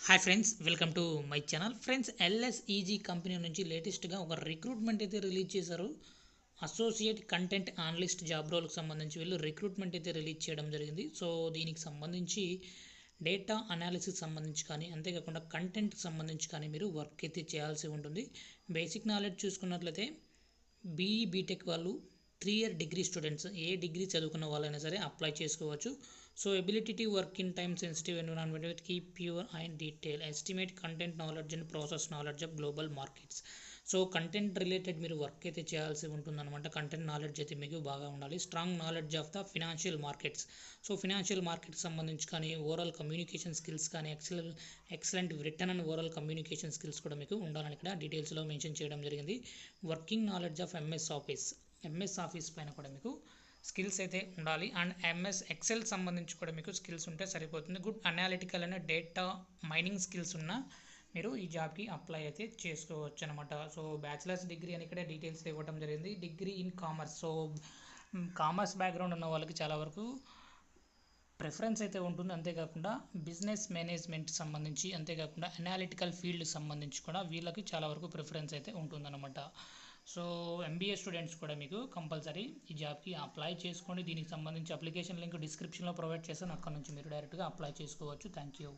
Hi friends, welcome to my channel. Friends, LSEG company నుంచి లేటెస్ట్గా ఒక రిక్రూట్మెంట్ అయితే రిలీజ్ చేశారు. అసోసియేట్ కంటెంట్ అనలిస్ట్ జాబ్ రోల్కి సంబంధించి వీళ్ళు రిక్రూట్మెంట్ అయితే రిలీజ్ చేయడం జరిగింది. సో దీనికి సంబంధించి డేటా అనాలిసిస్ సంబంధించి కానీ, అంతేకాకుండా కంటెంట్కి సంబంధించి కానీ మీరు వర్క్ అయితే చేయాల్సి ఉంటుంది. బేసిక్ నాలెడ్జ్ చూసుకున్నట్లయితే బీఈ బీటెక్ వాళ్ళు 3 ఇయర్ డిగ్రీ స్టూడెంట్స్ ఏ డిగ్రీ చదువుకున్న వాళ్ళైనా సరే అప్లై చేసుకోవచ్చు. So ability to work in time sensitive environment with keep pure and detail estimate content knowledge and process knowledge of global markets. So content related మీరు work అయితే చేయాల్సి ఉంటుందన్నమాట. Content knowledge అయితే మీకు బాగా ఉండాలి. Strong knowledge of the financial markets. So financial మార్కెట్కి సంబంధించి కానీ, ఓవరాల్ కమ్యూనికేషన్ స్కిల్స్ కానీ, excellent return and overall communication skills కూడా మీకు ఉండాలని ఇక్కడ డీటెయిల్స్లో మెన్షన్ చేయడం జరిగింది. Working knowledge of MS office పైన కూడా మీకు స్కిల్స్ అయితే ఉండాలి. అండ్ ఎంఎస్ ఎక్సెల్ సంబంధించి కూడా మీకు స్కిల్స్ ఉంటే సరిపోతుంది. Good analytical and data mining skills ఉన్న మీరు ఈ జాబ్కి అప్లై అయితే చేసుకోవచ్చు అనమాట. సో బ్యాచిలర్స్ డిగ్రీ అని ఇక్కడ డీటెయిల్స్ ఇవ్వడం జరిగింది. Degree in commerce. So commerce background ఉన్న వాళ్ళకి చాలా వరకు ప్రిఫరెన్స్ అయితే ఉంటుంది. అంతేకాకుండా బిజినెస్ మేనేజ్మెంట్ సంబంధించి, అంతేకాకుండా అనాలిటికల్ ఫీల్డ్ సంబంధించి కూడా వీళ్ళకి చాలా వరకు ప్రిఫరెన్స్ అయితే ఉంటుందన్నమాట. సో ఎంబీఏ స్టూడెంట్స్ కూడా మీకు కంపల్సరీ ఈ జాబ్కి అప్లై చేసుకోండి. దీనికి సంబంధించి అప్లికేషన్ లింక్ డిస్క్రిప్షన్లో ప్రొవైడ్ చేస్తాను. అక్కడ నుంచి మీరు డైరెక్ట్గా అప్లై చేసుకోవచ్చు. Thank you.